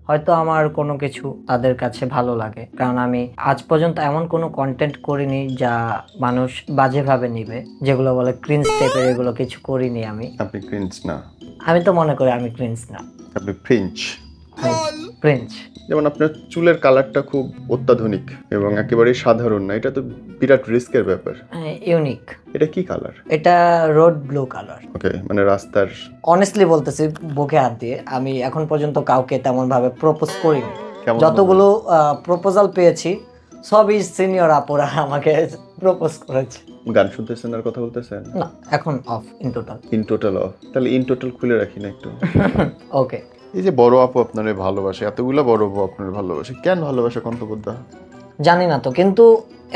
হয়তো আমার কোনো কিছু তাদের কাছে ভালো লাগে, কারণ আমি আজ পর্যন্ত এমন কোনো কন্টেন্ট করিনি যা মানুষ বাজেভাবে নিবে, যেগুলো বলে ক্রিঞ্জ টাইপের, এগুলো কিছু করিনি আমি। আপনি ক্রিঞ্জ না, আমি তো মনে করি আমি ক্রিঞ্জ না, আপনি ফ্রিঞ্জ। ক্রিঞ্জ। যেমন আপনার চুলের কালারটা খুব অত্যাধুনিক এবং একেবারেই সাধারণ না, এটা তো বিরাট রিস্কের ব্যাপার। ইউনিক। এটা কি কালার? এটা রোড ব্লু কালার। ওকে, মানে রাস্তার। অনেস্টলি বলতেছি বুকে হাত দিয়ে, আমি এখন পর্যন্ত কাউকে তেমন ভাবে প্রপোজ করিনি। কেমন যতগুলো প্রপোজাল পেয়েছি সবই সিনিয়র আপুরা আমাকে প্রপোজ করেছে। গান শুনতেছেন আর কথা বলতেছেন? না, এখন of in total. In total of? তাহলে ইন টোটাল খুলে রাখি না একটু। ওকে। এই যে বড় আপু আপনারে ভালোবাসে, এতগুলা বড় আপু আপনারে ভালোবাসে, কেন ভালোবাসে কন্তবোদ্ধা? জানি না তো, কিন্তু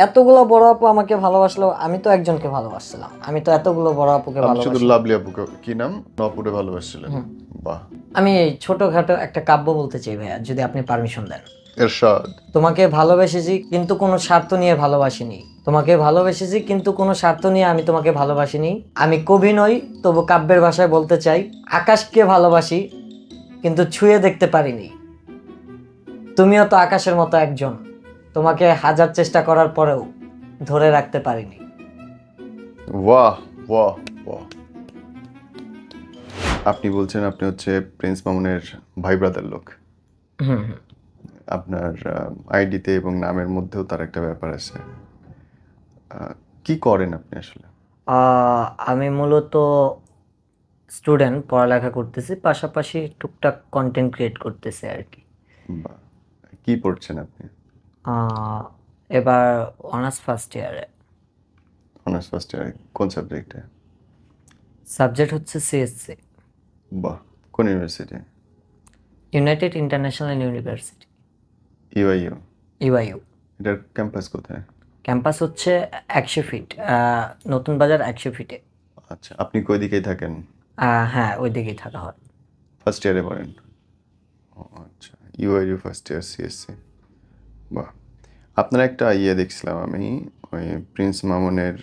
এতগুলো বড় আপু আমাকে ভালোবাসলো, আমি তো একজনকে ভালোবাসছিলাম, আমি তো এতগুলো বড় আপুকে আপনি ভালোবাসি। শুধু লাভলি আপুকে, কি নাম, নপুরে ভালোবাসছিলেন? বাহ। আমি ছোটখাটো একটা কাব্য বলতে চাই ভাইয়া, যদি আপনি পারমিশন দেন। এরশাদ। তোমাকে ভালোবেসেছি কিন্তু কোনো স্বার্থ নিয়ে ভালোবাসিনি, তোমাকে ভালোবেসেছি কিন্তু কোনো স্বার্থ নিয়ে আমি তোমাকে ভালোবাসিনি। আমি কবি নই, তবু কাব্যের ভাষায় বলতে চাই, আকাশকে ভালোবাসি কিন্তু ছুঁয়ে দেখতে পারিনি। তুমিও তো আকাশের মতো একজন, তোমাকে হাজার চেষ্টা করার পরেও ধরে রাখতে পারিনি। বাহ বাহ বাহ। আপনি বলছেন আপনি হচ্ছে প্রিন্স মামুনের ভাই ব্রাদার লোক। আপনার আইডিতে এবং নামের মধ্যেও তার একটা ব্যাপার আছে। কি করেন আপনি আসলে? আমি মূলত স্টুডেন্ট, পড়ালেখা করতেছি, পাশাপাশি টুকটাক কন্টেন্ট ক্রিয়েট করতেছি আর কি। বাহ। কি পড়ছেন আপনি? এবার অনার্স ফার্স্ট ইয়ারে। অনার্স ফার্স্ট ইয়ার, কোন সাবজেক্টে? সাবজেক্ট হচ্ছে সিএসসি। বাহ। কোন university? United international university, UIU. UIU. এটার ক্যাম্পাস কোথায়? ক্যাম্পাস হচ্ছে 100 ফিট, নতুন বাজার 100 ফিটে। আচ্ছা, আপনি কই দিকেই থাকেন? হ্যাঁ, ওই দিকেই থাকা হয়। ফার্স্ট ইয়ারে পড়েন? ও আচ্ছা, ইউআইইউ ফার্স্ট ইয়ার সিএসসি। বাহ। আপনার একটা দেখছিলাম আমি, ওই প্রিন্স মামুনের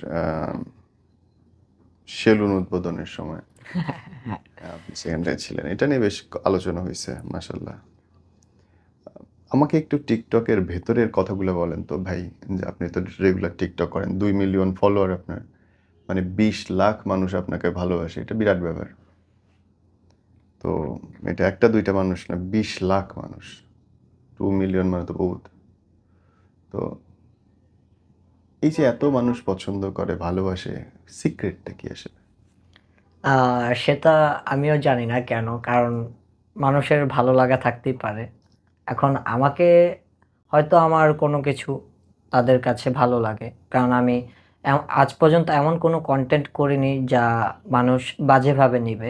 সেলুন উদ্বোধনের সময় আপনি সেখানটায় ছিলেন, এটা নিয়ে বেশ আলোচনা হয়েছে মাশাল্লাহ। আমাকে একটু টিকটকের ভেতরের কথাগুলো বলেন তো ভাই, যে আপনি তো রেগুলার টিকটক করেন, 2 মিলিয়ন ফলোয়ার আপনার, মানে 20 লাখ মানুষ আপনাকে ভালোবাসে, এটা বিরাট ব্যাপার। তো এটা একটা দুইটা মানুষ না, 20 লাখ মানুষ, 2 মিলিয়ন মানে তো বহুত। তো এই যে এত মানুষ পছন্দ করে, ভালোবাসে, সিক্রেটটা কি আসলে? সেটা আমিও জানি না কেন, কারণ মানুষের ভালো লাগা থাকতেই পারে। এখন আমাকে হয়তো আমার কোনো কিছু তাদের কাছে ভালো লাগে, কারণ আমি আজ পর্যন্ত এমন কোনো কন্টেন্ট করিনি যা মানুষ বাজেভাবে নিবে,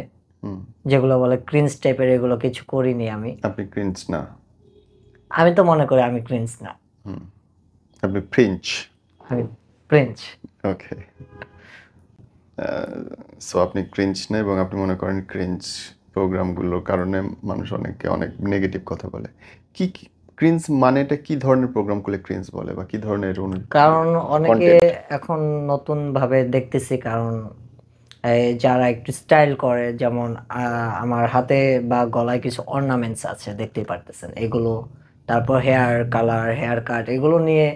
যেগুলো বলে ক্রিঞ্জ টাইপের, এগুলো কিছু করিনি আমি। আপনি ক্রিঞ্জ না? আমি তো মনে করি আমি ক্রিঞ্জ না, আপনি ফ্রিঞ্জ। আমি প্রিঞ্জ। ওকে। সো আপনি ক্রিঞ্জ না, এবং আপনি মনে করেন ক্রিঞ্জ প্রোগ্রামগুলোর কারণে মানুষ অনেকে অনেক নেগেটিভ কথা বলে। কি ক্রিঞ্জ মানেটা কি ধরনের প্রোগ্রাম করলে ক্রিঞ্জ বলে, বা কি ধরনের? কারণ অনেকে এখন নতুন ভাবে দেখতেছি, কারণ যারা একটু স্টাইল করে, যেমন আমার হাতে বা গলায় কিছু অর্নামেন্টস আছে দেখতেই পারতেছেন, এগুলো, তারপর হেয়ার কালার, হেয়ার কাট, এগুলো নিয়ে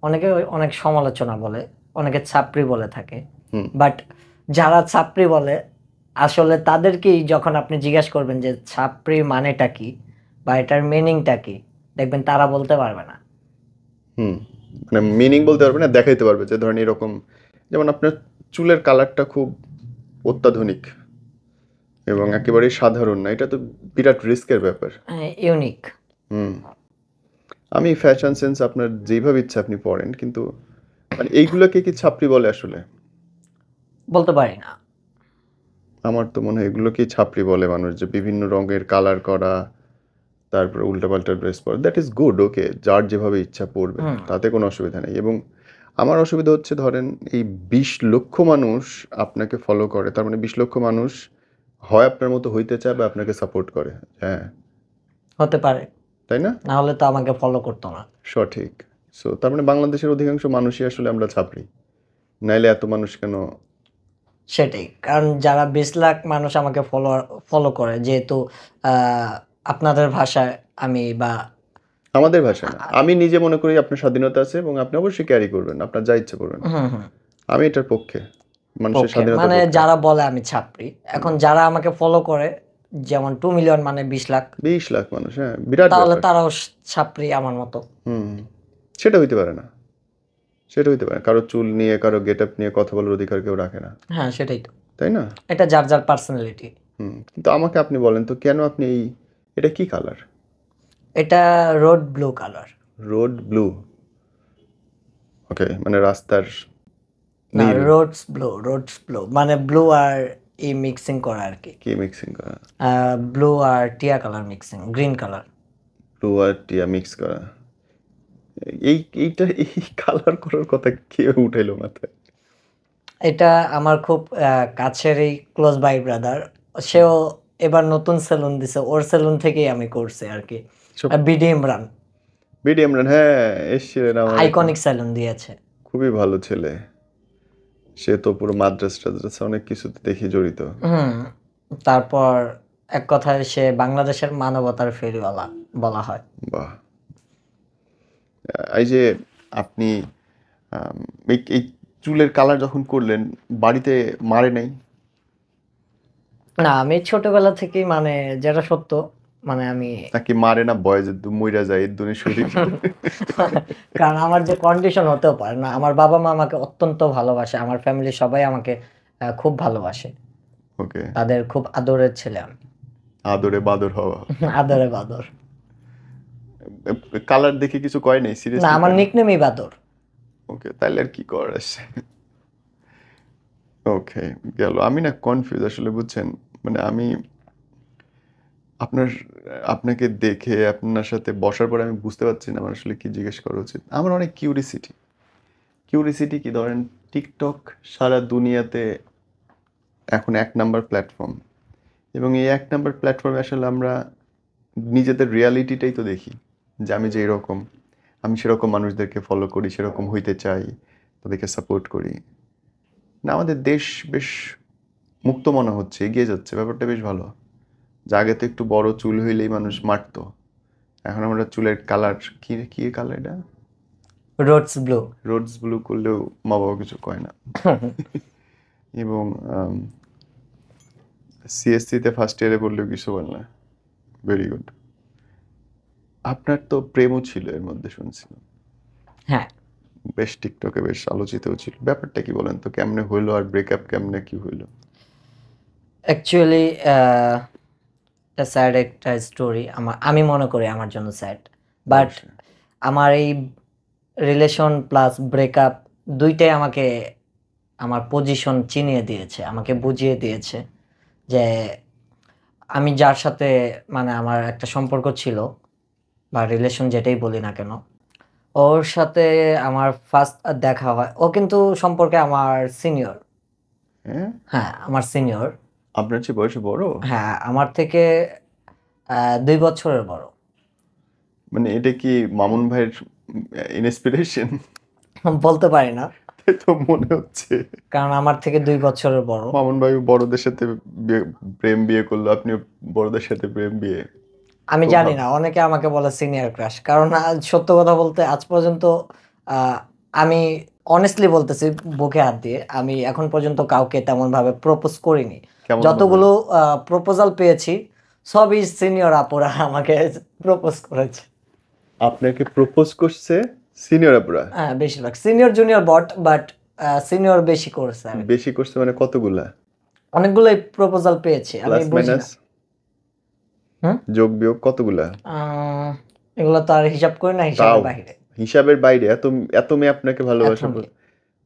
অনেকে অনেক সমালোচনা বলে, অনেকে ছাপরি বলে থাকে। বাট যারা ছাপরি বলে, আসলে তাদেরকেই যখন আপনি জিজ্ঞাসা করবেন যে ছাপরি মানেটা কি বা এটার মিনিংটা কি, দেখবেন তারা বলতে পারবে না। মানে মিনিং বলতে পারবে না, দেখাইতে পারবে যে ধরেন এরকম, যেমন আপনার চুলের কালারটা খুব অত্যাধুনিক এবং একেবারেই সাধারণ না, এটা তো বিরাট রিস্কের ব্যাপার। ইউনিক। আমি ফ্যাশন সেন্স আপনার যেভাবে ইচ্ছা আপনি পড়েন, কিন্তু মানে এইগুলোকে কি ছাপরি বলে আসলে? বলতে পারি না। আমার তো মনে হয় এগুলোকেই ছাপরি বলে মানুষ, যে বিভিন্ন রঙের কালার করা, তারপরে উল্টাপাল্টা ড্রেস পরা, দ্যাট ইজ গুড, ওকে, যার যেভাবে ইচ্ছা পড়বে, তাতে কোনো অসুবিধা নেই। এবং আমার অসুবিধা হচ্ছে, ধরেন এই 20 লক্ষ মানুষ আপনাকে ফলো করে, তার মানে 20 লক্ষ মানুষ হয় আপনার মতো হইতে চায় বা আপনাকে সাপোর্ট করে। হ্যাঁ, হতে পারে, তাই না? না হলে তো আমাকে ফলো করতো না। সঠিক। সো তার মানে বাংলাদেশের অধিকাংশ মানুষই আসলে আমরা ছাপরি, নাইলে এত মানুষ কেন? সেটাই, কারণ যারা 20 লাখ মানুষ আমাকে ফলো করে, যেহেতু আপনাদের ভাষায় আমি বা আমাদের ভাষা না, আমি নিজে মনে করি আপনার স্বাধীনতা আছে এবং আপনি অবশ্যই ক্যারি করবেন, আপনার যা ইচ্ছে করবেন। হুম হুম আমি এটার পক্ষে, মানুষের পক্ষে স্বাধীনতার মানে পক্ষে। যারা বলে আমি ছাপরি, এখন যারা আমাকে ফলো করে যেমন 2 মিলিয়ন মানে 20 লাখ, 20 লাখ মানুষ, হ্যাঁ, বিরাট তাহলে ব্যাপার। তারাও ছাপরি আমার মতো। হুম, সেটা হইতে পারে না, সেটা হইতে পারে না। কারো চুল নিয়ে, কারো গেট আপ নিয়ে কথা বলার অধিকার কেউ রাখে না, হ্যাঁ সেটাই তো, তাই না? এটা যার যার পার্সোনালিটি। কিন্তু আমাকে আপনি বলেন তো, কেন আপনি এই, এটা কি কালার? এটা road blue colour. Road blue, okay, মানে রাস্তার না, নীল। রোডস ব্লু মানে ব্লু আর মিক্সিং করা আর কি, কি মিক্সিং করা? ব্লু আর টিয়া colour mixing, green colour. Blue আর টিয়া মিক্স করা। এই কালার করার কথা কে উঠাইলো মাথায়? এটা আমার খুব কাছেরই ক্লোজ বাই ব্রাদার, সেও এবার নতুন সেলুন দিছে, ওর সেলুন থেকেই আমি করছি আর কি। সব বিডি ইমরান বিডি ইমরান, হ্যাঁ, এসছিলেন আমার এখানে। আইকনিক সেলুন দিয়েছে। খুবই ভালো ছেলে, সে তো পুরো মাদ্রাস টাদ্রাস অনেক কিছুতে দেখি জড়িত। হুম, তারপর এক কথায় সে বাংলাদেশের মানবতার ফেরিওয়ালা বলা হয়। বাহ। এই যে আপনি এই চুলের কালার যখন করলেন, বাড়িতে মারে নাই? না, আমি ছোটবেলা থেকেই মানে যেটা সত্য, মানে আমি নাকি মারে না, ভয়ে যে মইরা যায় এর দুনি শরীর? কারণ আমার যে কন্ডিশন হতেও পারে না, আমার বাবা মা আমাকে অত্যন্ত ভালোবাসে, আমার ফ্যামিলি সবাই আমাকে খুব ভালোবাসে, ওকে, তাদের খুব আদরের ছেলে আমি। আদরে বাদর হওয়া। আদরে বাদর। কালার দেখে কিছু কয় নাই, না, সিরিয়াসলি? আমার নিকনেমই বাদর। ওকে, তাইলে আর কি করার আছে? ওকে, গেল। আমি না কনফিউজ আসলে, বুঝছেন? মানে আমি আপনার আপনাকে দেখে আপনার সাথে বসার পরে আমি বুঝতে পারছি না আমার আসলে কি জিজ্ঞেস করা উচিত। আমার অনেক কিউরিসিটি কি ধরেন, টিকটক সারা দুনিয়াতে এখন 1 নাম্বার প্ল্যাটফর্ম, এবং এই 1 নাম্বার প্ল্যাটফর্মে আসলে আমরা নিজেদের রিয়ালিটিটাই তো দেখি, যে আমি যে এরকম, আমি সেরকম মানুষদেরকে ফলো করি, সেরকম হইতে চাই, তাদেরকে সাপোর্ট করি। না, আমাদের দেশ বেশ মুক্ত মনে হচ্ছে, এগিয়ে যাচ্ছে, ব্যাপারটা বেশ ভালো। যে আগে তো একটু বড় চুল হইলেই মানুষ মারতো, এখন আমরা চুলের কালার, কি কি কালার এটা, রোডস ব্লু। রোডস ব্লু করলেও মা বাবা কিছু কয় না। এবং সিএসসিতে ফার্স্ট ইয়ারে পড়লেও কিছু বল না। Very good. আপনার তো প্রেমও ছিল এর মধ্যে, শুনছিলাম। হ্যাঁ, বেশ টিকটকে বেশ আলোচিতও ছিল। ব্যাপারটা কি বলেন তো, কেমনে হইলো, আর ব্রেকআপ কেমনে কি হইলো? অ্যাকচুয়ালি এটা স্যাড একটা স্টোরি, আমি মনে করি আমার জন্য স্যাড, বাট অবশ্যই। আমার এই রিলেশন প্লাস ব্রেকআপ দুইটাই আমাকে আমার পজিশন চিনিয়ে দিয়েছে, আমাকে বুঝিয়ে দিয়েছে যে আমি যার সাথে মানে আমার একটা সম্পর্ক ছিল বা রিলেশন যেটাই বলি না কেন, ওর সাথে আমার ফার্স্ট দেখা হয়, ও কিন্তু সম্পর্কে আমার সিনিয়র। হ্যাঁ, হ্যাঁ, আমার সিনিয়র। আপনার চেয়ে বয়সে বড়? হ্যাঁ, আমার থেকে 2 বছরের বড়। মানে এটা কি মামুন ভাইয়ের ইন্সপিরেশন? বলতে পারি না, তাই তো মনে হচ্ছে। কারণ আমার থেকে 2 বছরের বড়। মামুন ভাই বড়দের সাথে প্রেম বিয়ে করলো, আপনিও বড়দের সাথে প্রেম বিয়ে। আমি খুব জানি ভালো। না, অনেকে আমাকে বলে সিনিয়র ক্রাশ, কারণ সত্য কথা বলতে আজ পর্যন্ত আহ, আমি অনেস্টলি বলতেছি বুকে হাত দিয়ে, আমি এখন পর্যন্ত কাউকে তেমন ভাবে প্রপোজ করিনি। কেমন ভাবে? যতগুলো প্রপোজাল পেয়েছি সবই সিনিয়র আপুরা আমাকে প্রপোজ করেছে। আপনাকে প্রপোজ করছে সিনিয়র আপুরা? হ্যাঁ, বেশিরভাগ সিনিয়র জুনিয়র বাট সিনিয়র বেশি করেছে আর কি। বেশি করছে মানে কতগুলা? অনেকগুলোই প্রপোজাল পেয়েছি, আমি প্লাস বুঝি মাইনাস, না। হুম, যোগ বিয়োগ কতগুলা? এগুলো তো আর হিসাব করি না, তাও হিসাবের বাইরে। হিসাবের বাইরে? এত এত মেয়ে আপনাকে ভালোবাসা এখন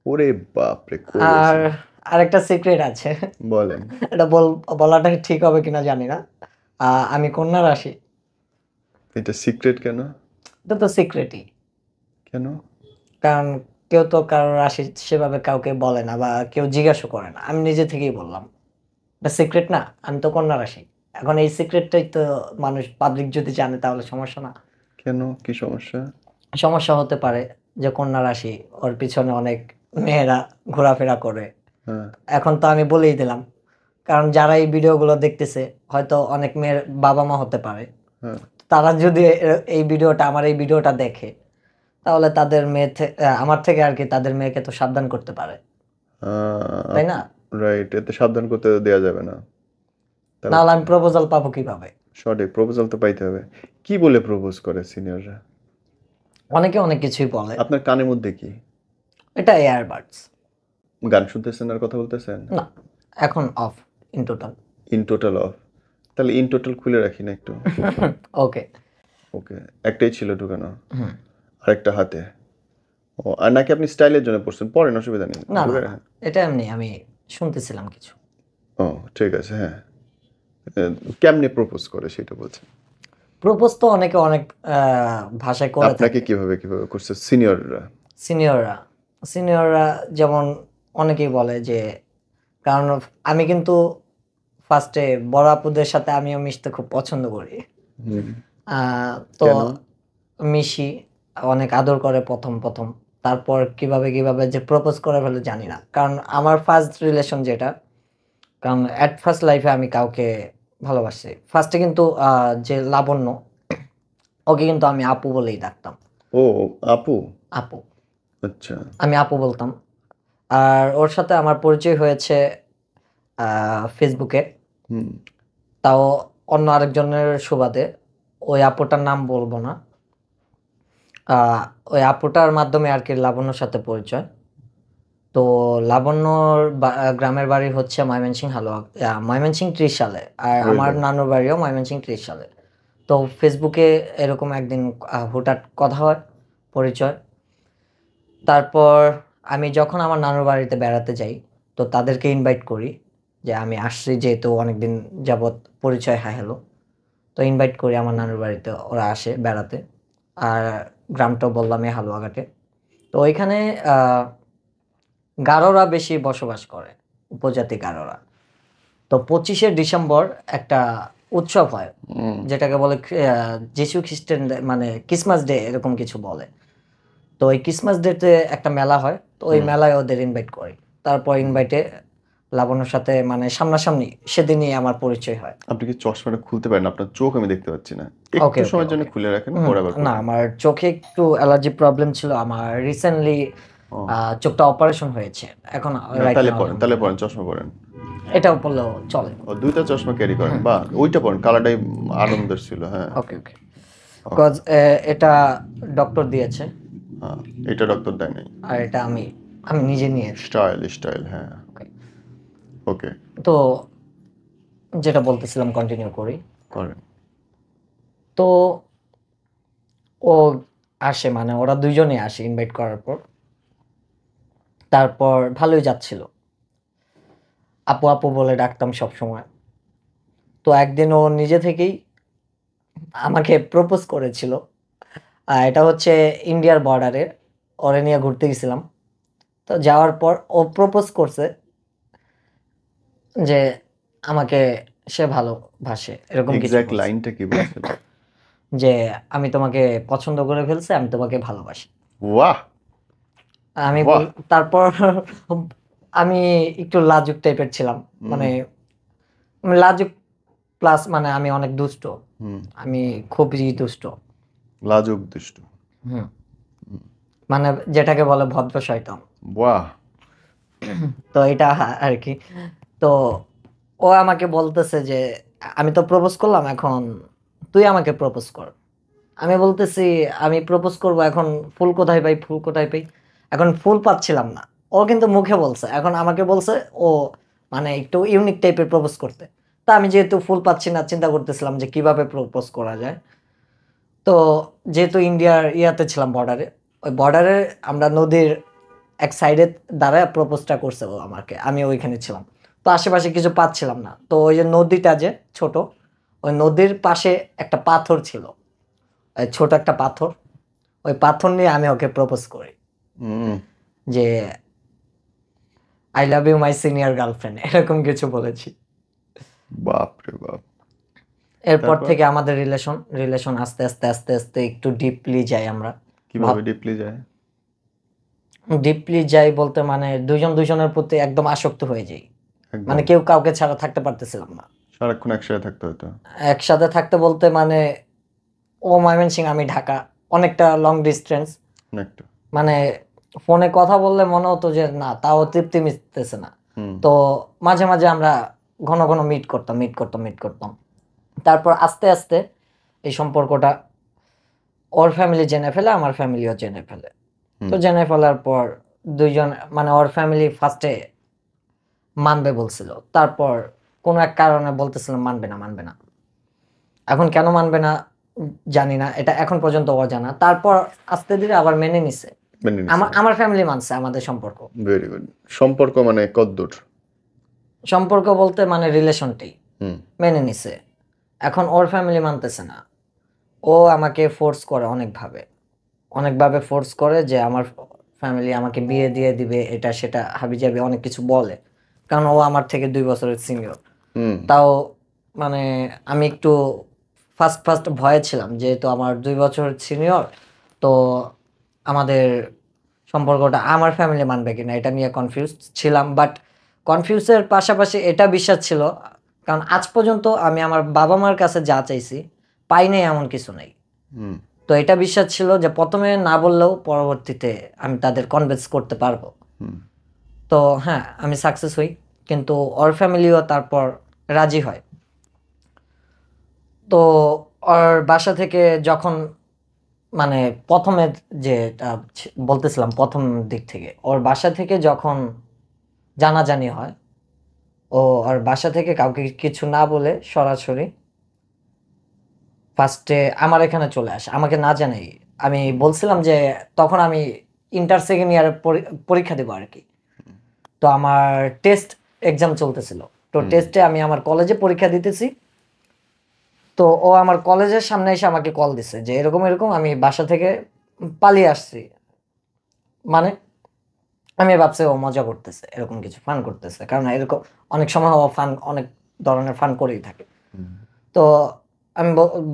ওরে বাপ রে, কই আর গেছে? আরেকটা সিক্রেট আছে, বলেন। এটা বলাটা ঠিক হবে কিনা জানি না। আমি কন্যা রাশি। এটা সিক্রেট কেন? এটা তো সিক্রেটই, কেন? কারণ কেউ তো কারো রাশি সেভাবে কাউকে বলে না বা কেউ জিজ্ঞাসা করে না, আমি নিজে থেকেই বললাম এটা সিক্রেট না, আমি তো কন্যা রাশি। এখন এই সিক্রেটটাই তো মানুষ পাবলিক যদি জানে তাহলে সমস্যা না? কেন, কি সমস্যা? সমস্যা হতে পারে যে কন্যা রাশি, ওর পিছনে অনেক মেয়েরা ঘোরাফেরা করে। হ্যাঁ, এখন তো আমি বলেই দিলাম, কারণ যারা এই ভিডিওগুলো দেখতেছে হয়তো অনেক মেয়ের বাবা মা হতে পারে, হ্যাঁ, তারা যদি এই ভিডিওটা, আমার এই ভিডিওটা দেখে, তাহলে তাদের আমার থেকে আর কি তাদের মেয়েকে তো সাবধান করতে পারে, তাই না? রাইট, এতে সাবধান করতে দেয়া যাবে না। নাহলে আমি প্রপোজাল পাবো কিভাবে? সঠিক, প্রপোজাল তো পাইতে হবে। কি বলে প্রপোজ করে সিনিয়ররা? অনেকে অনেক কিছুই বলে। আপনার কানের মধ্যে কি? এটা এয়ারবাডস। গান শুনতেছেন আর কথা বলতেছেন? না, এখন of in total. In total of? তাহলে ইন টোটাল খুলে রাখি না একটু? ওকে। ওকে, একটাই ছিল ঢুকানো, আরেকটা হাতে। ও, আর নাকি আপনি স্টাইলের জন্য পড়ছেন? পড়েন, অসুবিধা নেই। না না, এটা এমনি আমি শুনতেছিলাম কিছু। ও ঠিক আছে, হ্যাঁ। কেমনে প্রপোজ করে সেটা বলছেন? প্রপোজ তো অনেকে অনেক ভাষায় করে থাকে। আপনাকে কিভাবে কিভাবে করছে সিনিয়ররা? সিনিয়ররা যেমন অনেকেই বলে যে, কারণ আমি কিন্তু ফার্স্টে বড় আপুদের সাথে আমিও মিশতে খুব পছন্দ করি। তো মিশি, অনেক আদর করে প্রথম প্রথম। তারপর কিভাবে কিভাবে যে প্রপোজ করে ফেলে জানি না, কারণ আমার ফার্স্ট রিলেশন যেটা, কারণ অ্যাট ফার্স্ট লাইফে আমি কাউকে ভালোবাসি। ফার্স্টে কিন্তু যে লাবণ্য, ওকে কিন্তু আমি আপু বলেই ডাকতাম। ও আপু? আপু, আচ্ছা। আমি আপু বলতাম। আর ওর সাথে আমার পরিচয় হয়েছে ফেসবুকে, তাও অন্য আরেকজনের সুবাদে। ওই আপুটার নাম বলবো না। ওই আপুটার মাধ্যমে আর কি লাবণ্যর সাথে পরিচয়। তো লাবণ্যর গ্রামের বাড়ি হচ্ছে ময়মনসিংহ ময়মনসিংহ 30 সালে, আর আমার নানুর বাড়িও ময়মনসিংহ 30 সালে। তো ফেসবুকে এরকম একদিন হুটহাট কথা হয়, পরিচয়। তারপর আমি যখন আমার নানুর বাড়িতে বেড়াতে যাই, তো তাদেরকে ইনভাইট করি যে আমি আসছি, যেহেতু অনেকদিন যাবৎ পরিচয়, হাই হ্যালো। তো ইনভাইট করি আমার নানুর বাড়িতে, ওরা আসে বেড়াতে। আর গ্রামটাও বললামই, হালুয়াঘাটে। তো ওইখানে গারোরা বেশি বসবাস করে, উপজাতি গারোরা। তো 25শে ডিসেম্বর একটা উৎসব হয়, যেটাকে বলে যিশু খ্রিস্টান, মানে ক্রিসমাস ডে এরকম কিছু বলে। তো ওই ক্রিসমাস ডেতে একটা মেলা হয়, তো ওই মেলায় ওদের ইনভাইট করি। তারপর ইনভাইটে লাবণ্যর সাথে মানে সামনাসামনি সেদিনই আমার পরিচয় হয়। আপনি কি চশমাটা খুলতে পারেন? আপনার চোখ আমি দেখতে পাচ্ছি না, একটু সময়ের জন্য খুলে রাখেন, পরে আবার না, আমার চোখে একটু অ্যালার্জি প্রবলেম ছিল। আমার রিসেন্টলি চোখটা অপারেশন হয়েছে এখন। তাহলে পরেন, চশমা পরেন। এটাও পড়লেও চলে? ও, দুইটা চশমা ক্যারি করেন, বা ওইটা পরেন, কালারটাই আনন্দের ছিল। হ্যাঁ, ওকে ওকে। কজ এটা ডক্টর দিয়েছে, এটা ডক্টর দেয় নাই, আর এটা আমি নিজে নিয়ে স্টাইল। হ্যাঁ, ওকে। তো যেটা বলতেছিলাম, কন্টিনিউ করেন। তো ও আসে, মানে ওরা দুইজনে আসে ইনভাইট করার পর। তারপর ভালোই যাচ্ছিল, আপু আপু বলে ডাকতাম সব সময়। তো একদিন ও নিজে থেকেই আমাকে প্রপোজ করেছিল। এটা হচ্ছে ইন্ডিয়ার বর্ডারে, ওরে নিয়ে ঘুরতে গেছিলাম। তো যাওয়ার পর ও প্রপোজ করছে যে আমাকে সে ভালোবাসে, এরকম কিছু এক্সাক্ট লাইনটা কি বলছিল? যে আমি তোমাকে পছন্দ করে ফেলছি, আমি তোমাকে ভালোবাসি। বাহ! আমি তারপর আমি একটু লাজুক টাইপের ছিলাম, মানে লাজুক প্লাস মানে আমি অনেক দুষ্ট। আমি খুবই দুষ্ট, লাজুক দুষ্ট। মানে যেটাকে বলে ভদ্র শয়তান। বাহ! তো এটা আর কি। তো ও আমাকে বলতেছে যে আমি তো প্রপোজ করলাম, এখন তুই আমাকে প্রপোজ কর। আমি বলতেছি আমি প্রপোজ করব, এখন ফুল কোথায় পাই, এখন ফুল পাচ্ছিলাম না। ও কিন্তু মুখে বলছে, এখন আমাকে বলছে ও মানে একটু ইউনিক টাইপের প্রপোজ করতে। তা আমি যেহেতু ফুল পাচ্ছি না, চিন্তা করতেছিলাম যে কিভাবে প্রপোজ করা যায়। তো যেহেতু ইন্ডিয়ার ইয়াতে ছিলাম, বর্ডারে, ওই বর্ডারে আমরা নদীর এক সাইডে দাঁড়ায় প্রপোজটা করছে ও আমাকে, আমি ওইখানে ছিলাম। তো আশেপাশে কিছু পাচ্ছিলাম না, তো ওই যে নদীটা যে ছোট, ওই নদীর পাশে একটা পাথর ছিল, ছোট একটা পাথর। ওই পাথর নিয়ে আমি ওকে প্রপোজ করি যে I love you my senior girlfriend, এরকম কিছু বলেছি। বাপরে বাপ! এরপর থেকে আমাদের রিলেশন আস্তে আস্তে আস্তে আস্তে একটু ডিপলি যাই আমরা। কিভাবে ডিপলি যায়? ডিপলি যাই বলতে মানে দুইজন দুইজনের প্রতি একদম আসক্ত হয়ে যাই, মানে কেউ কাউকে ছাড়া থাকতে পারতেছিলাম না। সারাক্ষণ একসাথে থাকতে হতো? একসাথে থাকতে বলতে মানে ও ময়মনসিংহ, আমি ঢাকা, অনেকটা লং ডিস্টেন্স। অনেকটা। মানে ফোনে কথা বললে মনে হতো যে না, তাও তৃপ্তি মিটতেছে না। হুম। তো মাঝে মাঝে আমরা ঘন ঘন মিট করতাম। তারপর আস্তে আস্তে এই সম্পর্কটা ওর ফ্যামিলি জেনে ফেলে, আমার ফ্যামিলিও জেনে ফেলে। তো জেনে ফেলার পর দুইজন, মানে ওর ফ্যামিলি ফার্স্টে মানবে বলছিল, তারপর কোনো এক কারণে বলতেছিল মানবে না। এখন কেন মানবে না জানি না, এটা এখন পর্যন্ত অজানা। তারপর আস্তে ধীরে আবার মেনে নিছে। মেনে নিছে। আমার ফ্যামিলি মানছে আমাদের সম্পর্ক। Very good. সম্পর্ক মানে কতদূর? সম্পর্ক বলতে মানে রিলেশনটাই হুম। মেনে নিছে। এখন ওর ফ্যামিলি মানতেছে না। ও আমাকে ফোর্স করে অনেকভাবে ফোর্স করে যে আমার ফ্যামিলি আমাকে বিয়ে দিয়ে দিবে, এটা সেটা হাবিজাবি অনেক কিছু বলে। কারণ ও আমার থেকে 2 বছরের সিনিয়র। তাও মানে আমি একটু ফার্স্ট ভয়ে ছিলাম, যেহেতু আমার 2 বছর সিনিয়র। তো আমাদের সম্পর্কটা আমার ফ্যামিলি মানবে কিনা এটা নিয়ে কনফিউজ ছিলাম। বাট কনফিউজের পাশাপাশি এটা বিশ্বাস ছিল, কারণ আজ পর্যন্ত আমি আমার বাবা মার কাছে যা চাইছি পাই নাই, এমন কিছু নাই। তো এটা বিশ্বাস ছিল যে প্রথমে না বললেও পরবর্তীতে আমি তাদের কনভিন্স করতে পারবো। তো হ্যাঁ, আমি সাকসেস হই, কিন্তু ওর ফ্যামিলিও তারপর রাজি হয়। তো ওর বাসা থেকে যখন, মানে প্রথমে যেটা বলতেছিলাম, প্রথম দিক থেকে ওর বাসা থেকে যখন জানাজানি হয়, ও ওর বাসা থেকে কাউকে কিছু না বলে সরাসরি ফার্স্টে আমার এখানে চলে আসে, আমাকে না জানাই। আমি বলছিলাম যে তখন আমি ইন্টার সেকেন্ড ইয়ারে পরীক্ষা দেবো আর কি। তো আমার টেস্ট এক্সাম চলতেছিল। তো টেস্টে আমি আমার কলেজে পরীক্ষা দিতেছি। তো ও আমার কলেজের সামনে এসে আমাকে কল দিছে যে এরকম এরকম আমি বাসা থেকে পালিয়ে আসছি। মানে আমি ভাবছি ও মজা করতেছে, এরকম কিছু ফান করতেছে, কারণ এরকম অনেক সময় ও ফান, অনেক ধরনের ফান করেই থাকে। তো আমি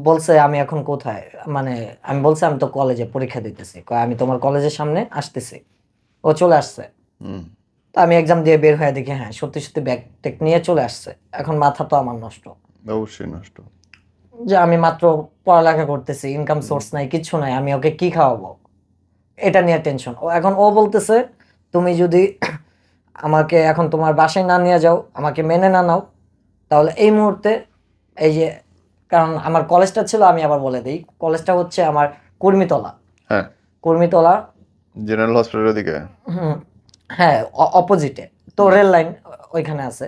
বলছে আমি এখন কোথায়, মানে আমি বলছি আমি তো কলেজে পরীক্ষা দিতেছি। আমি তোমার কলেজের সামনে আসতেছি। ও চলে আসছে। তো আমি এক্সাম দিয়ে বের হয়ে দেখি হ্যাঁ সত্যি সত্যি ব্যাগ টেক নিয়ে চলে আসছে। এখন মাথা তো আমার নষ্ট, অবশ্যই নষ্ট। যে আমি মাত্র পড়ালেখা করতেছি, ইনকাম সোর্স নাই, কিছু নাই, আমি ওকে কি খাওয়াবো, এটা নিয়ে টেনশন। এখন ও বলতেছে তুমি যদি আমাকে এখন তোমার বাসায় না নিয়ে যাও, আমাকে মেনে না নাও, তাহলে এই মুহূর্তে এই যে, কারণ আমার কলেজটা ছিল, আমি আবার বলে দিই, কলেজটা হচ্ছে আমার কুর্মিতলা। হ্যাঁ, কুর্মিতলা জেনারেল হসপিটালের দিকে। হ্যাঁ, অপোজিটে। তো রেল লাইন ওইখানে আছে।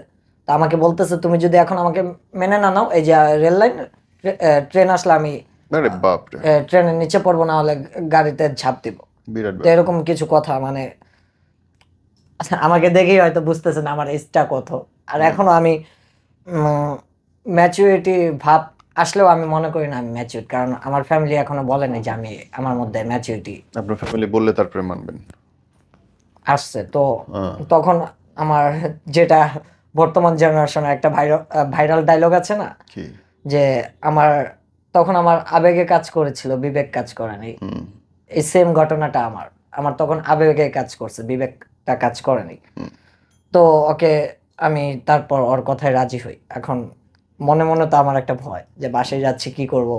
তো আমাকে বলতেছে তুমি যদি এখন আমাকে মেনে না নাও, এই যে রেল লাইন, ট্রেন আসলে আমি আরে বাপ রে, ট্রেনের নিচে পড়বো, না হলে গাড়িতে ঝাঁপ দিব। বিরাট তো এরকম কিছু কথা, মানে আমাকে দেখেই হয়তো বুঝতেছেন আমার এজটা কত। আর এখনো আমি ম্যাচুরিটি ভাব আসলেও আমি মনে করি না আমি ম্যাচিউর, কারণ আমার ফ্যামিলি এখনো বলেনি যে আমি, আমার মধ্যে ম্যাচুরিটি আপনার ফ্যামিলি বললে তারপরে মানবেন। আসছে। তো তখন আমার যেটা বর্তমান জেনারেশনের একটা ভাইরাল ডায়লগ আছে না, কি যে আমার তখন আমার আবেগে কাজ করেছিল, বিবেক কাজ করেনি। এই সেম ঘটনাটা আমার তখন আবেগে কাজ করছে, বিবেকটা কাজ করেনি। তো ওকে আমি তারপর ওর কথায় রাজি হই। এখন মনে মনে তো আমার একটা ভয় যে বাসায় যাচ্ছি কি করব।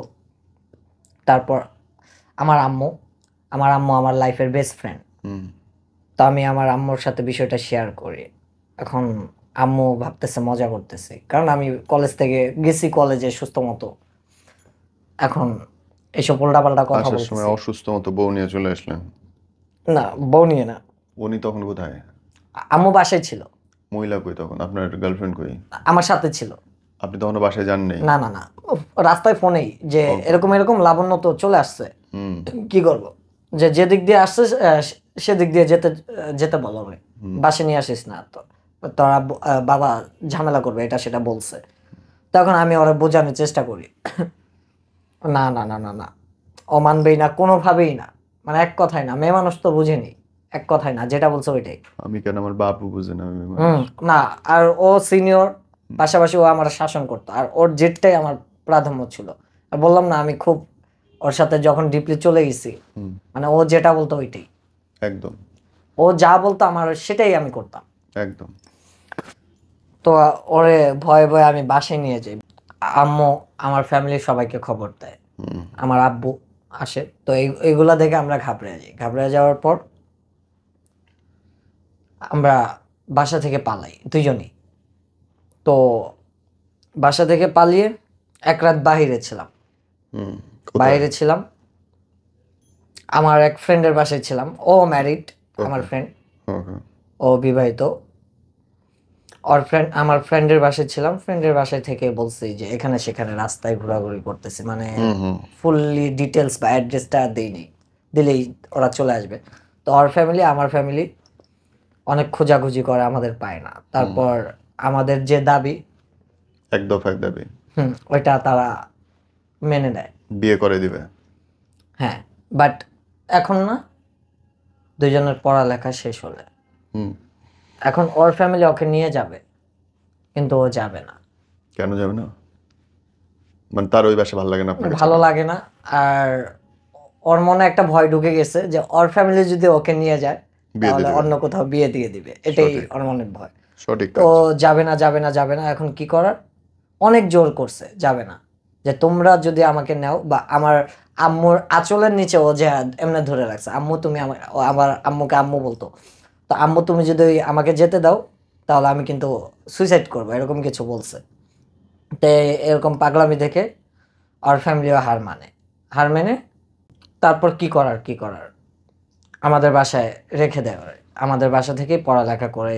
তারপর আমার আম্মু আমার লাইফের বেস্ট ফ্রেন্ড। তো আমি আমার আম্মুর সাথে বিষয়টা শেয়ার করি। এখন আম্মু ভাবতেছে মজা করতেছে, কারণ আমি কলেজ থেকে গেছি কলেজে সুস্থ মতো, এখন এসব উল্টাপাল্টা কথা আসার বলতেছি। সময় অসুস্থ মতো বউ নিয়ে চলে আসলেন? না, বউ নিয়ে না। উনি তখন কোথায়? আম্মু বাসায় ছিল। মহিলা কই তখন? আপনার গার্লফ্রেন্ড কই? আমার সাথে ছিল। আপনি তখন বাসায় যান নাই? না না না, রাস্তায় ফোনেই যে এরকম এরকম লাবণ্য তো চলে আসছে, কি করব, যে যেদিক দিয়ে আসছে সেদিক দিয়ে যেতে বলো, আমি বাসে নিয়ে আসিস না তো, তোরা বাবা ঝামেলা করবে, এটা সেটা বলছে। তখন আমি ওরা বোঝানোর চেষ্টা করি, না না না না না, ও মানবেই না কোনোভাবেই না, মানে এক কথাই না, মেয়ে মানুষ তো বুঝেনি, এক কথাই না, যেটা বলছে ওইটাই। আমি কেন, আমার বাপও বুঝে না আমি না, আর ও সিনিয়র, পাশাপাশি ও আমার শাসন করতো, আর ওর জেদটাই আমার প্রাধান্য ছিল। আর বললাম না, আমি খুব ওর সাথে যখন ডিপলি চলে গেছি, মানে ও যেটা বলতো ওইটাই একদম, ও যা বলতো আমার সেটাই আমি করতাম একদম। তো ওরে ভয়ে ভয়ে আমি বাসায় নিয়ে যাই। আম্মু আমার ফ্যামিলির সবাইকে খবর দেয় আমার আব্বু আসে, তো এইগুলা দেখে আমরা ঘাবড়ে যাই। ঘাবড়ে যাওয়ার পর আমরা বাসা থেকে পালাই দুইজনই। তো বাসা থেকে পালিয়ে এক রাত বাহিরে ছিলাম। বাইরে ছিলাম, আমার এক ফ্রেন্ডের বাসায় ছিলাম। ও ম্যারিড, আমার ফ্রেন্ড, ও বিবাহিত। আমার ফ্রেন্ডের বাসায় ছিলাম। ফ্রেন্ডের বাসায় থেকে বলছি যে এখানে সেখানে রাস্তায় ঘোরাঘুরি করতেছি, মানে ফুললি ডিটেলস বা অ্যাড্রেসটা দিইনি, দিলেই ওরা চলে আসবে। তো ওর ফ্যামিলি আমার ফ্যামিলি অনেক খোঁজাখুঁজি করে, আমাদের পায় না। তারপর আমাদের যে দাবি, এক দফায় দাবি, ওইটা তারা মেনে নেয়, বিয়ে করে দিবে। হ্যাঁ, বাট এখন না, দুইজনের পড়ালেখা শেষ হলে এখন ওর ফ্যামিলি ওকে নিয়ে যাবে, কিন্তু ও যাবে না। কেন যাবে না? মানে তার ওই বাসা ভালো লাগে না? ভালো লাগে না। আর ওর মনে একটা ভয় ঢুকে গেছে যে ওর ফ্যামিলি যদি ওকে নিয়ে যায় তাহলে অন্য কোথাও বিয়ে দিয়ে দিবে, এটাই ওর মনের ভয়। সঠিক। তো যাবে না, যাবে না, যাবে না। এখন কি করার, অনেক জোর করছে যাবে না, যে তোমরা যদি আমাকে নাও, বা আমার আম্মুর আঁচলের নিচে ও যে এমনি ধরে রাখছে, আম্মু তুমি আমার আম্মুকে আম্মু বলতো, তো আম্মু তুমি যদি আমাকে যেতে দাও তাহলে আমি কিন্তু সুইসাইড করবো, এরকম কিছু বলছে। তো এরকম পাগলামি দেখে আর ফ্যামিলিও হার মেনে তারপর কি করার আমাদের বাসায় রেখে দেয়। আমাদের বাসা থেকেই পড়ালেখা করে,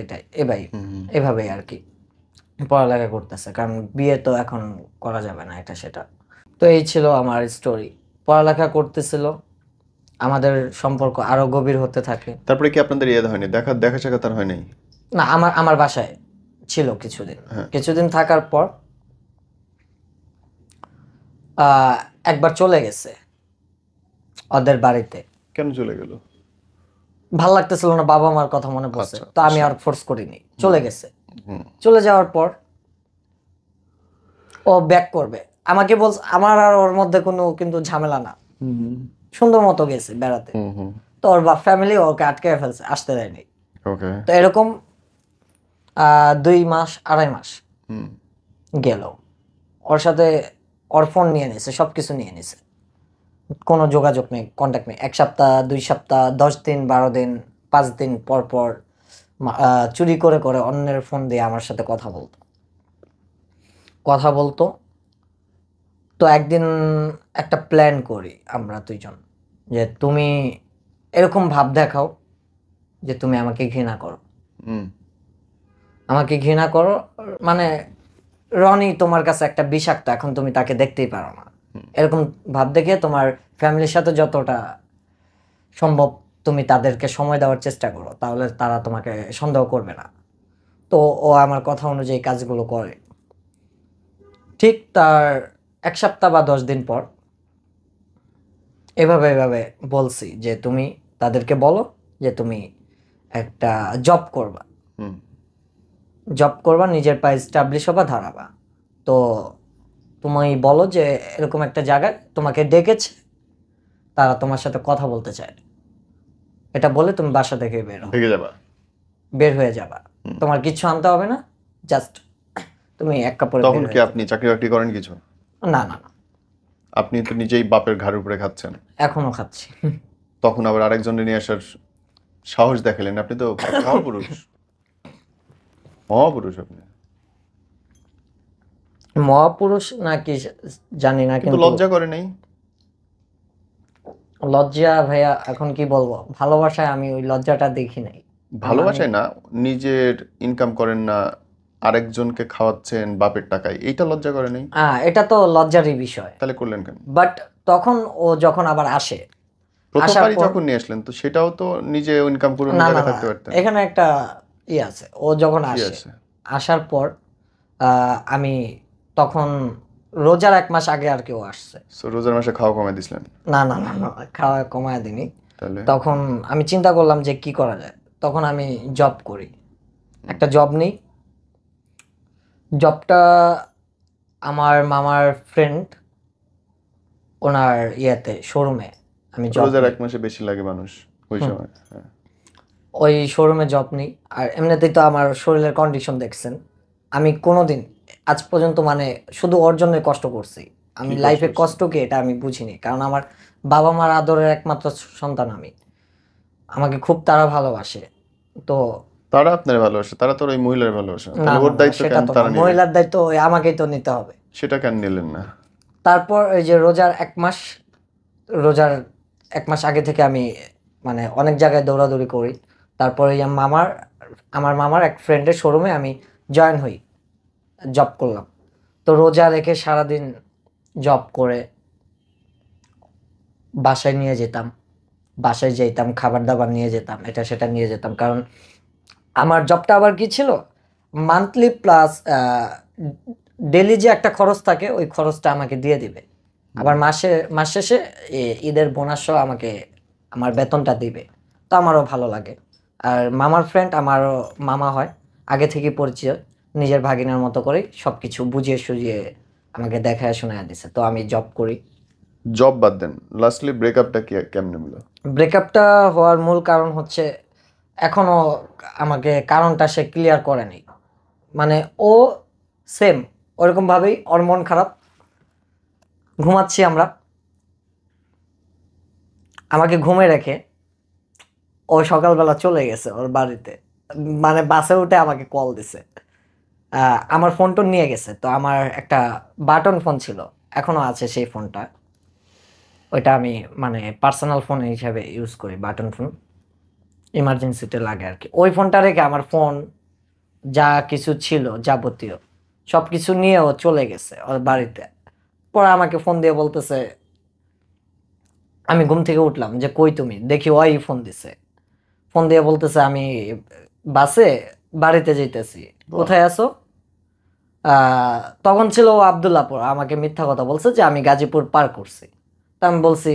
এভাবেই আর কি পড়ালেখা করতেছে, কারণ বিয়ে তো এখন করা যাবে না, এটা সেটা। তো এই ছিল আমার স্টোরি। পড়ালেখা করতেছিল, আমাদের সম্পর্ক আরো গভীর হতে থাকে। তারপরে কি আপনাদের ইয়ে হয়নি, দেখা সাক্ষাৎ আর হয় নাই? না, আমার বাসায় ছিল কিছুদিন থাকার পর একবার চলে গেছে ওদের বাড়িতে। কেন চলে গেল? ভাল লাগতেছিল না, বাবা মার কথা মনে পড়ছে। তো আমি আর ফোর্স করিনি, চলে গেছে। চলে যাওয়ার পর ও ব্যাক করবে আমাকে বলছে, আমার আর ওর মধ্যে কোনো কিন্তু ঝামেলা না, সুন্দর মতো গেছে বেড়াতে। তো ওর ফ্যামিলি ওকে আটকে ফেলছে, আসতে দেয়নি। তো এরকম 2 মাস 2.5 মাস গেল, ওর সাথে ওর ফোন নিয়ে নিছে, সবকিছু নিয়ে নিছে, কোনো যোগাযোগ নেই, কন্ট্যাক্ট নেই। 1 সপ্তাহ 2 সপ্তাহ 10 দিন 12 দিন 5 দিন পর পর চুরি করে করে অন্যের ফোন দিয়ে আমার সাথে কথা বলতো। তো একদিন একটা প্ল্যান করি আমরা দুইজন, যে তুমি এরকম ভাব দেখাও যে তুমি আমাকে ঘৃণা করো, মানে রনি তোমার কাছে একটা বিষাক্ত, এখন তুমি তাকে দেখতেই পারো না, এরকম ভাব দেখে তোমার ফ্যামিলির সাথে যতটা সম্ভব তুমি তাদেরকে সময় দেওয়ার চেষ্টা করো, তাহলে তারা তোমাকে সন্দেহ করবে না। তো ও আমার কথা অনুযায়ী কাজগুলো করে। ঠিক তার 1 সপ্তাহ বা 10 দিন পর এভাবে বলছি যে তুমি তাদেরকে বলো যে তুমি একটা জব করবা, নিজের পায়ে স্টাবলিশ হবা, দাঁড়াবা। তো তুমি বলো যে এরকম একটা জায়গায় তোমাকে ডেকেছে, তারা তোমার সাথে কথা বলতে চায়, এটা বলে তুমি বাসা থেকে বের হয়ে যাবা। তোমার কিছু আনতে হবে না, জাস্ট তুমি এক কাপড়ে। তখন কি আপনি চাকরি বাকরি করেন কিছু? না, আপনি তো নিজেই বাপের ঘাড়ের উপরে খাচ্ছেন। এখনো খাচ্ছি। তখন আবার আরেকজনের নিয়ে আসার সাহস দেখালেন, আপনি তো মহাপুরুষ। আপনি মহাপুরুষ নাকি জানি না, কিন্তু লজ্জা করে নাই? লজ্জা ভাইয়া, এখন কি বলবো, ভালোবাসায় আমি ওই লজ্জাটা দেখি নাই। ভালোবাসায় না, নিজের ইনকাম করেন না, আরেকজনকে খাওয়াচ্ছেন বাপের টাকায়, এইটা লজ্জা করে নাই? এটা তো লজ্জারই বিষয়। তাহলে করলেন কেন? বাট তখন ও যখন আবার আসে, প্রথমবারই যখন নিয়ে আসলেন, তো সেটাও তো নিজে ইনকাম করে জায়গা থাকতে পারতেন। এখানে একটা আছে, ও যখন আসার পর আমি তখন রোজার 1 মাস আগে আর কেউ আসছে। রোজার মাসে খাওয়া কমায় দিছিলেন? না, খাওয়া কমায় দিনি। তখন আমি চিন্তা করলাম যে কি করা যায়। তখন আমি জব করি, একটা জব নিই। জবটা আমার মামার ফ্রেন্ড, ওনার শোরুমে আমি জব। রোজার 1 মাসে বেশি লাগে মানুষ ওই সময়। ওই শোরুমে জব নিই। আর এমনিতেই তো আমার শরীরের কন্ডিশন দেখছেন, আমি কোনোদিন আজ পর্যন্ত মানে শুধু ওর জন্য কষ্ট করছি, আমি কি লাইফে হচ্ছে? কষ্ট কি এটা আমি বুঝিনি, কারণ আমার বাবা মার আদরের একমাত্র সন্তান আমি। আমাকে খুব তারা ভালোবাসে। তো তারা আপনার ভালোবাসে, তারা তো ওই মহিলার ভালোবাসে না, না তাহলে না ওর না, দায়িত্ব সেটা কেন তো না, তারা নিবে? মহিলার দায়িত্ব ওই আমাকেই তো নিতে হবে। সেটা কেন নিলেন না? তারপর এই যে রোজার 1 মাস আগে থেকে আমি মানে অনেক জায়গায় দৌড়াদৌড়ি করি। তারপরে আমার মামার এক ফ্রেন্ডের শোরুমে আমি জয়েন হই, জব করলাম। তো রোজা রেখে সারাদিন জব করে বাসায় নিয়ে যেতাম, বাসায় যেতাম, খাবার দাবার নিয়ে যেতাম, এটা সেটা নিয়ে যেতাম। কারণ আমার জবটা আবার কি ছিল, মান্থলি প্লাস ডেলি যে একটা খরচ থাকে ওই খরচটা আমাকে দিয়ে দিবে। আবার মাস শেষে ঈদের বোনাস সহ আমাকে আমার বেতনটা দিবে। তো আমারও ভালো লাগে। আর মামার ফ্রেন্ড আমারও মামা হয়, আগে থেকে পরিচয়, নিজের ভাগিনার মতো করে সবকিছু বুঝিয়ে সুঝিয়ে আমাকে দেখায় শোনায় দিছে। তো আমি জব করি। জব বাদ দেন, লাস্টলি ব্রেকআপটা কি কেমনে হলো? ব্রেকআপটা হওয়ার মূল কারণ হচ্ছে এখনো আমাকে কারণটা সে ক্লিয়ার করেনি। মানে ও সেম ওরকম ভাবেই ওর মন খারাপ, ঘুমাচ্ছি আমরা, আমাকে ঘুমে রেখে ও সকালবেলা চলে গেছে ওর বাড়িতে। মানে বাসে উঠে আমাকে কল দিছে। আমার ফোন টোন নিয়ে গেছে। তো আমার একটা বাটন ফোন ছিল, এখনো আছে সেই ফোনটা। ওইটা আমি মানে পার্সোনাল ফোন হিসাবে ইউজ করি, বাটন ফোন, ইমার্জেন্সিতে লাগে আর কি। ওই ফোনটা রেখে আমার ফোন যা কিছু ছিল যাবতীয় সব কিছু নিয়ে ও চলে গেছে ওর বাড়িতে। পরে আমাকে ফোন দিয়ে বলতেছে, আমি ঘুম থেকে উঠলাম যে কই তুমি, দেখি ওই ফোন দিছে। ফোন দিয়ে বলতেছে আমি বাসে বাড়িতে যাইতেছি, বাহ। কোথায় আছো? তখন ছিল ও আবদুল্লাপুর, আমাকে মিথ্যা কথা বলছে যে আমি গাজীপুর পার করছি। তা আমি বলছি,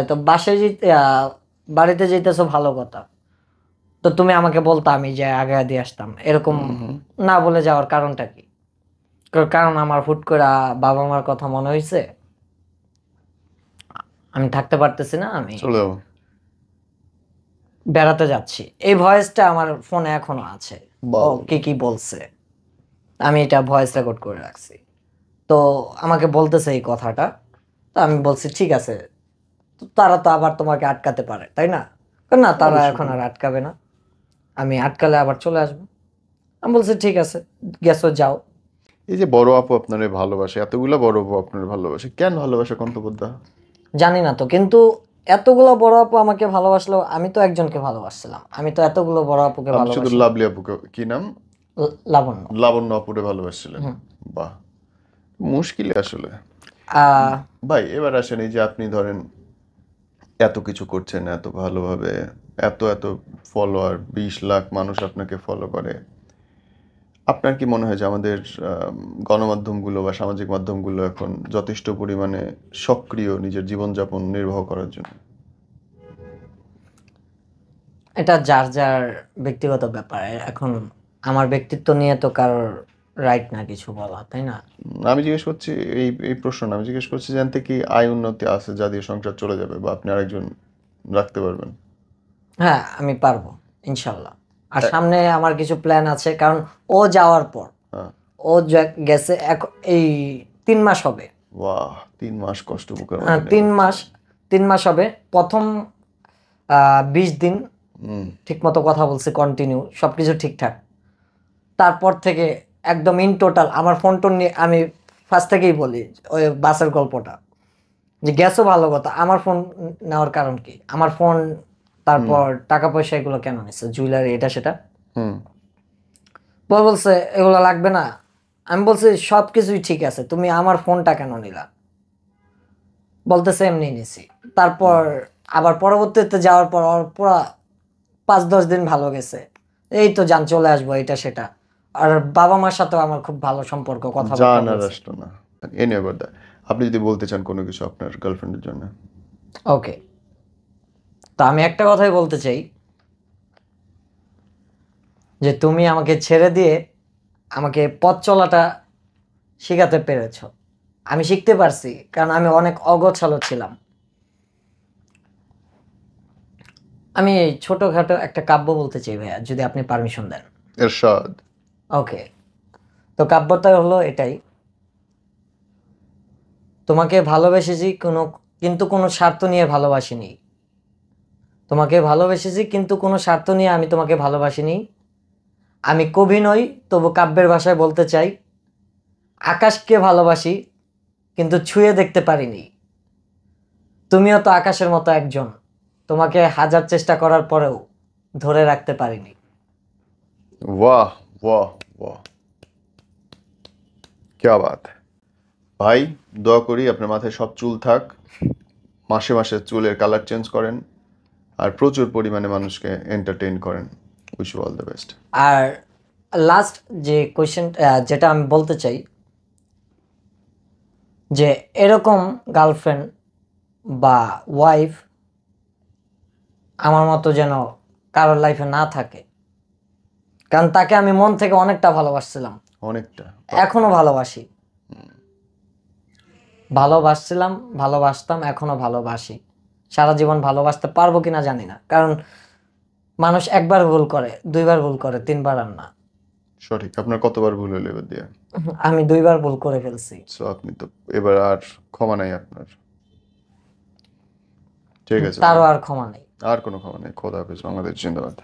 তো বাসায় যেতে বাড়িতে যেতেছো ভালো কথা, তো তুমি আমাকে বলতো আমি যে আগে দিয়ে আসতাম এরকম। হুম। না বলে যাওয়ার কারণটা কি? কারণ আমার হুট করে বাবা মার কথা মনে হয়েছে, আমি থাকতে পারতেছি না, আমি চলে যাবো। বেড়াতে যাচ্ছি। এই ভয়েসটা আমার ফোনে এখনো আছে, ও বাহ। কি কি বলছে, আমি এটা ভয়েস রেকর্ড করে রাখছি। তো আমাকে বলতেছে এই কথাটা। তো আমি বলছি ঠিক আছে, তো তারা তো আবার তোমাকে আটকাতে পারে তাই না? না, তারা অবশ্যই এখন আর পারবে। আটকাবে না, আমি আটকালে আবার চলে আসবো। আমি বলছি ঠিক আছে, গেছো যাও। এই যে বড় আপু আপনারে ভালোবাসে, এতগুলা বড় আপু আপনারে ভালোবাসে, কেন ভালোবাসে কন্তবোদ্ধা? জানি না তো, কিন্তু এতগুলো বড় আপু আমাকে ভালোবাসলো, আমি তো একজনকে ভালোবাসছিলাম, আমি তো এতগুলো বড় আপুকে আপনি শুধু ভালোবাসিনি। লাভলি আপুকে, কি নাম? লাবণ্য। লাবণ্য আপুরে ভালোবাসছিলেন। হুম। বাহ, মুশকিল আসলে। আহ ভাই এবার আসেন, এই যে আপনি ধরেন এত কিছু করছেন এত ভালোভাবে, এত এত ফলোয়ার, 20 লাখ মানুষ আপনাকে ফলো করে, আপনার কি মনে হয় যে আমাদের গণমাধ্যমগুলো বা সামাজিক মাধ্যমগুলো এখন যথেষ্ট পরিমাণে সক্রিয় নিজের জীবনযাপন নির্বাহ করার জন্য? এটা যার যার ব্যক্তিগত ব্যাপার। এখন আমার ব্যক্তিত্ব নিয়ে তো কারোর রাইট না কিছু বলা, তাই না? আমি জিজ্ঞেস করছি, এই এই প্রশ্ন না, আমি জিজ্ঞেস করছি জানতে কি আয় উন্নতি আছে যা দিয়ে সংসার চলে যাবে বা আপনি আরেকজন রাখতে পারবেন? হ্যাঁ, আমি পারবো ইনশাল্লাহ। আর এ- সামনে আমার কিছু প্ল্যান আছে, কারণ ও যাওয়ার পর, হ্যাঁ। ও গেছে এই 3 মাস হবে। বাহ, 3 মাস কষ্ট বুকের মধ্যে নিয়ে তিন নিচ্ছে। মাস 3 মাস হবে। প্রথম 20 দিন হুম। ঠিক মতো কথা বলছি, কন্টিনিউ সবকিছু ঠিকঠাক। তারপর থেকে একদম ইন টোটাল আমার ফোন টোন নিয়ে আমি ফার্স্ট থেকেই বলি, ওই বাসের গল্পটা, যে গেছো ভালো কথা, আমার ফোন নেওয়ার কারণ কি? আমার ফোন, হুম। তারপর টাকা পয়সা এগুলো কেন নিচ্ছে, জুয়েলারি এটা সেটা। হুম। বলছে এগুলো লাগবে না। আমি বলছি সব কিছুই ঠিক আছে, তুমি আমার ফোনটা কেন নিলা? বলতেছে এমনি নিছি। তারপর আবার পরবর্তীতে যাওয়ার পর ওর পুরা 5-10 দিন ভালো গেছে, এই তো যান চলে আসবো এটা সেটা। আর বাবা মার সাথেও আমার খুব ভালো সম্পর্ক, কথাবার্তা জান আর বলছে। আসতো না। এনি এবার দা, আপনি যদি বলতে চান কোনো কিছু আপনার গার্লফ্রেন্ডের জন্য। ওকে, তো আমি একটা কথাই বলতে চাই, যে তুমি আমাকে ছেড়ে দিয়ে আমাকে পথ চলাটা শেখাতে পেরেছো। আমি শিখতে পারছি, কারণ আমি অনেক অগোছালো ছিলাম। আমি ছোটখাটো একটা কাব্য বলতে চাই ভাইয়া, যদি আপনি পারমিশন দেন। এরশাদ। ওকে, তো কাব্যটা হলো এটাই, তোমাকে ভালোবেসেছি কিন্তু কোনো স্বার্থ নিয়ে ভালোবাসিনি। তোমাকে ভালোবেসেছি কিন্তু কোনো স্বার্থ নিয়ে আমি তোমাকে ভালোবাসিনি। আমি কবি নই, তবু কাব্যের ভাষায় বলতে চাই, আকাশকে ভালোবাসি কিন্তু ছুঁয়ে দেখতে পারিনি। তুমিও তো আকাশের মতো একজন, তোমাকে হাজার চেষ্টা করার পরেও ধরে রাখতে পারিনি। वाह वाह वाह, क्या बात है ভাই। দোয়া করি আপনার মাথায় সব চুল থাক, মাসে মাসে চুলের কালার চেঞ্জ করেন, আর প্রচুর পরিমাণে মানুষকে এন্টারটেইন করেন। Wish you all the best. আর লাস্ট যে কোয়েশ্চেন যেটা আমি বলতে চাই, যে এরকম গার্লফ্রেন্ড বা ওয়াইফ আমার মতো যেন কারোর লাইফে না থাকে, কারণ তাকে আমি মন থেকে অনেকটা ভালোবাসছিলাম, অনেকটা। এখনো ভালোবাসি, ভালোবাসছিলাম, ভালোবাসতাম, এখনো ভালোবাসি। সারা জীবন ভালোবাসতে পারবো কিনা জানি না, কারণ মানুষ একবার ভুল করে, দুইবার ভুল করে, তিনবার আর না। সঠিক। আপনার কতবার ভুল হলো এবার দিয়ে? আমি দুইবার ভুল করে ফেলছি। সো আপনি তো এবার আর ক্ষমা নাই আপনার। ঠিক আছে, তারও আর ক্ষমা নেই। আর কোনো ক্ষমা নেই। খোদা হাফেজ, বাংলাদেশ জিন্দাবাদ।